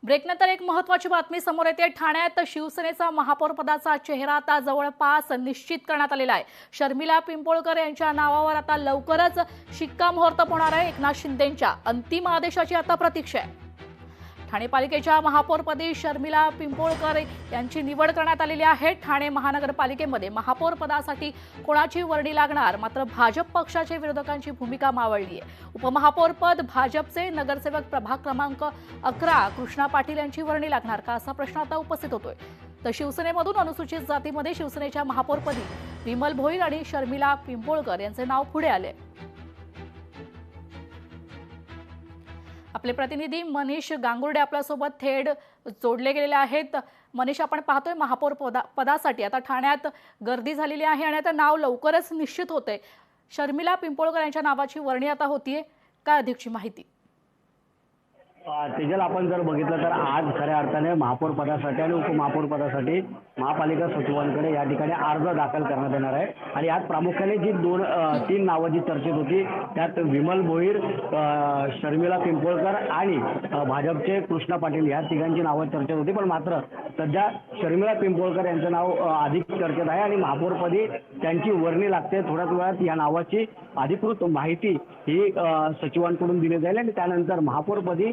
ब्रेकनंतर एक महत्त्वाची बातमी समोर येते। ठाण्यात शिवसेनेचा महापौर पदाचा चेहरा आता जवळपास निश्चित करण्यात आलेला आहे। शर्मिला पिंपोळकर यांच्या नावावर आता लवकरच शिक्कामोर्तब होणार आहे। एकनाथ शिंदेंच्या अंतिम आदेशाची आता प्रतीक्षा आहे। ठाणे पालिकेच्या महापौरपदी शर्मिला पिंपोळकर यांची निवड करण्यात आलेली आहे। ठाणे महानगरपालिकेमध्ये महापौर पदासाठी कोणाची वर्णी लागणार, मात्र भाजप पक्षाच्या विरोधकांची भूमिका मावळली आहे। उपमहापौरपद भाजपचे नगरसेवक प्रभाग क्रमांक 11 कृष्णा पाटील यांची वर्णी लागणार का, असा प्रश्न आता उपस्थित होतोय। तर शिवसेनेमधून अनुसूचित जातीमध्ये शिवसेनेच्या महापौरपदी विमल भोईर आणि शर्मिला पिंपोळकर यांचे नाव पुढे आले। आपले प्रतिनिधी मनीष गांगुर्डे आपल्यासोबत थेट जोडले गेलेले आहेत। मनीष, आपण पाहतोय महापौर पदासाठी आता ठाण्यात गर्दी झालेली आहे आणि आता नाव लवकरच निश्चित होते। शर्मिला पिंपोळकर यांच्या नावाची वर्णी आता होतीये, काय अधिकची माहिती? तेजल, आपण जर बघितलं तर आज खऱ्या अर्थाने महापौर पदासाठी आणि उपमहापौर पदासाठी महापालिका सचिवांकडे या ठिकाणी अर्ज दाखल करण्यात येणार आहे। आणि आज प्रामुख्याने जी तीन नावं जी चर्चेत होती त्यात विमल भोईर, शर्मिला पिंपोळकर आणि भाजपचे कृष्णा पाटील या तिघांची नावं चर्चेत होती। पण मात्र सध्या शर्मिला पिंपोळकर यांचं नाव अधिक चर्चेत आहे आणि महापौरपदी त्यांची वर्णी लागते। थोड्याच वेळात या नावाची अधिकृत माहिती ही सचिवांकडून दिली जाईल आणि त्यानंतर महापौरपदी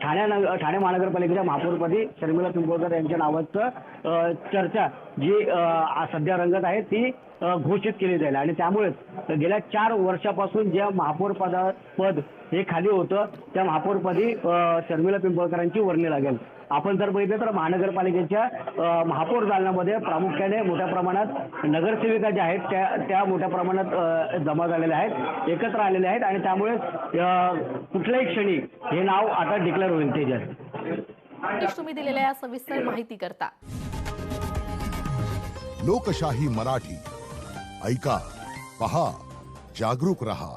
ठाणे महानगरपालिकेच्या महापौरपदी शर्मिला पिंपोळकर यांच्या नावाचं चर्चा जी सध्या रंगत आहे ती घोषित केली जाईल। आणि त्यामुळेच गेल्या 4 वर्षापासून ज्या महापौर पद हे खाली होतं त्या महापौरपदी शर्मिला पिंपोळकरांची वर्णी लागेल। आपण जर बघितलं तर महानगरपालिकेच्या महापौर दालनामध्ये प्रामुख्याने मोठ्या प्रमाणात नगरसेविका ज्या आहेत त्या मोठ्या प्रमाणात जमा झालेल्या आहेत, एकत्र आलेल्या आहेत आणि त्यामुळे कुठल्याही क्षणी हे नाव आता डिक्लेअर होईल। तेजस, तुम्ही दिलेल्या या सविस्तर माहिती करता। लोकशाही मराठी ऐका, पहा, जागरूक रहा।